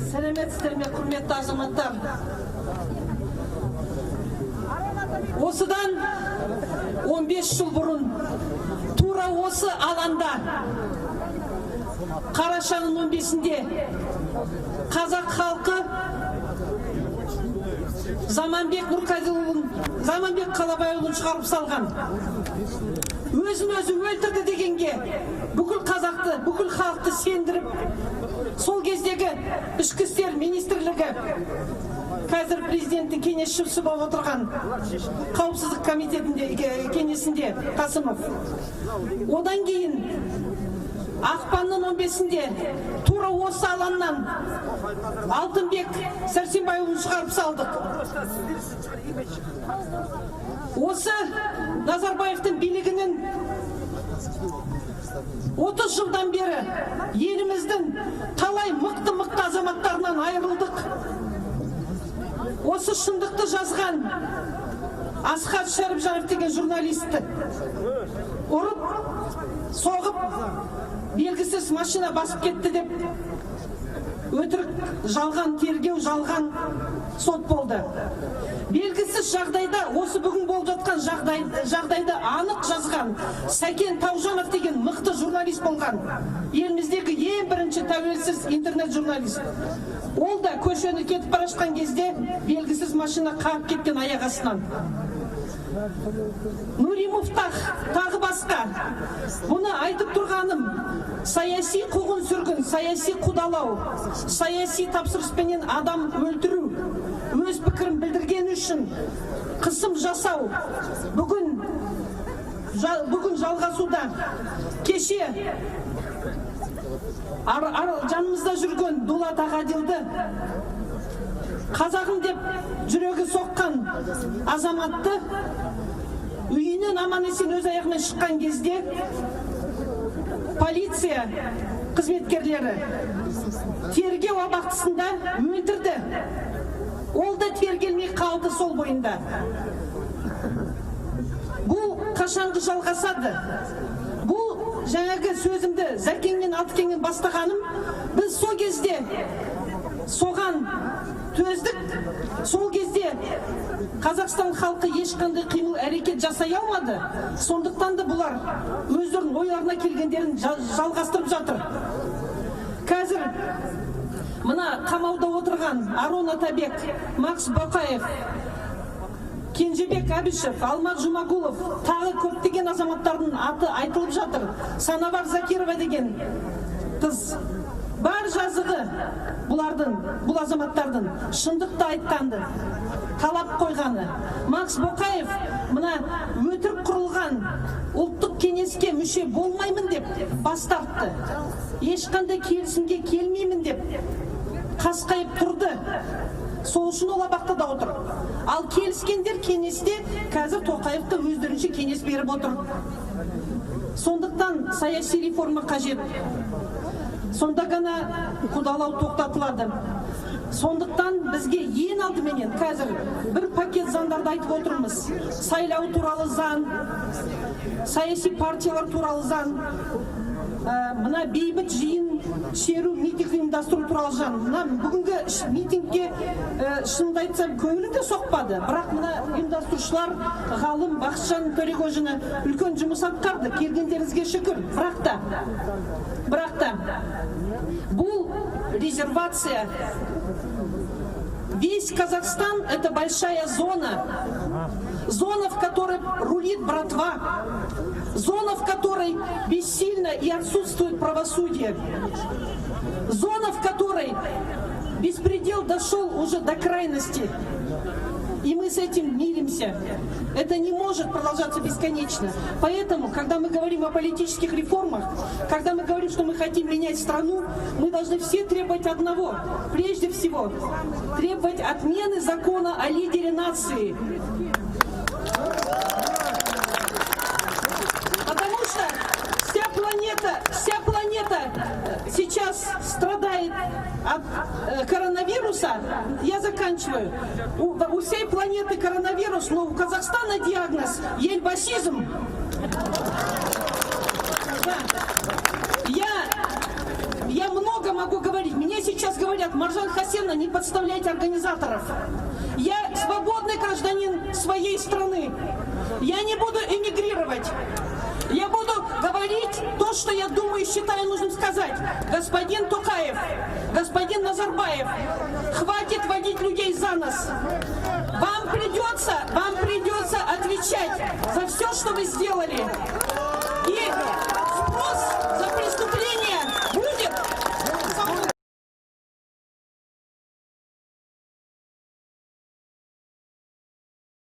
Сәлеметсіздер ме, құрметті азаматтар? Осыдан 15 жыл бұрын тура осы аланда қарашаның 15-інде қазақ халқы Заманбек Нұрқазиұлын, Заманбек Қалабайұлын шығарып салған. Өзін-өзі өлтірді дегенге бүкіл қазақты, бүкіл халықты сендіріп, сол кездегі ішкі істер министрлігі қазір президенттің кеңесшісі болып отырған қауіпсіздік комитетінде кеңесінде Қасымов. Одан кейін ақпанның 15-інде тура осы алаңнан Алтынбек Сәрсенбайұлын шығарып салдық. Осы Назарбаевтың билігінің 30 жылдан бері еліміздің талай мықты азаматтарынан айырылдық. Осы шындықты жазған Асхат Шәріпжанов деген журналисті ұрып, соғып, белгісіз машина басып кетті деп өтірік, жалған тергеу, жалған сот болды. Белгісіз жағдайда, осы бүгін болып жатқан жағдайды анық жазған Сәкен Таужанов деген мықты журналист болған. Еліміздегі ең бірінші тәуелсіз интернет журналист. Ол да көшені кетіп бара жатқан кезде белгісіз машина қағып кеткен аяқ астынан. Нури Муфтах, тағы басқа. Бұны айтып тұрғаным, саяси қуғын сүргін, саяси қудалау, саяси тапсырыспенен адам өлтіру, өз пікірін білдірген үшін қысым жасау бүгін жалғасуда. Кеше жанымызда жүрген Дулат Ағадилді қазағым деп жүрегі соққан азаматты үйінен аман есен өз аяғымен шыққан кезде полиция қызметкерлері тергеу абақтысында өлтірді. Ол да тергелмей қалды сол бойында. Бұл қашанғы жалғасады? Бұл жаңағы сөзімді Зәкеңнен Алтыкеңнен бастағаным, біз сол кезде соған төздік. Сол кезде Қазақстан халқы ешқандай қимыл әрекет жасай алмады. Сондықтан да бұлар өздерінің ойларына келгендерін жалғастырып жатыр. Қазір мына қамауда отырған Арон Атабек, Макс Бақаев, Кенжебек Әбішев, Алмат Жұмағұлов, тағы көптеген азаматтардың аты айтылып жатыр. Санабар Закирова деген қыз. Бар жазығы бұлардың, бұл азаматтардың шындықты айтқанды, талап қойғаны. Макс Боқаев мына өтірік құрылған ұлттық кеңеске мүше болмаймын деп бас тартты. Ешқандай келісімге келмеймін деп қасқайып тұрды. Сол үшін ол абақтыда отыр. Ал келіскендер кеңесте қазір Тоқаевты өздерінше кеңес беріп отыр. Сондықтан саяси реформа қажет. Сонда ғана қудалау тоқтатылады. Сондықтан бізге ең алдыменен қазір бір пакет заңдарды айтып отырмыз. Сайлау туралы заң, саяси партиялар туралы заң, мына бейбіт жиын, шеру, митинг ұйымдастыру туралы заң. Мына бүгінгі митингке шынымды айтсам көңілім де соқпады. Бірақ мына ұйымдастырушылар ғалым Бақытжан Төлегожина үлкен жұмыс атқарды. Келгендеріңізге шүкір. Бірақ та бұл резервация. Весь Казахстан – это большая зона. Зона, в которой рулит братва. Зона, в которой бессильно и отсутствует правосудие. Зона, в которой беспредел дошел уже до крайности. И мы с этим миримся. Это не может продолжаться бесконечно. Поэтому, когда мы говорим о политических реформах, когда мы говорим, что мы хотим менять страну, мы должны все требовать одного. Прежде всего, требовать отмены закона о лидере нации. Потому что вся планета сейчас страдает от коронавируса. Я заканчиваю. У всей планеты коронавирус, но у Казахстана диагноз ельбасизм. Да. Я много могу говорить. Мне сейчас сейчас говорят: Маржан Хасеновна, не подставляйте организаторов. Я свободный гражданин своей страны. Я не буду эмигрировать. Я буду говорить то, что я думаю и считаю нужным сказать. Господин Токаев, господин Назарбаев, хватит водить людей за нос. Вам придется отвечать за все, что вы сделали. И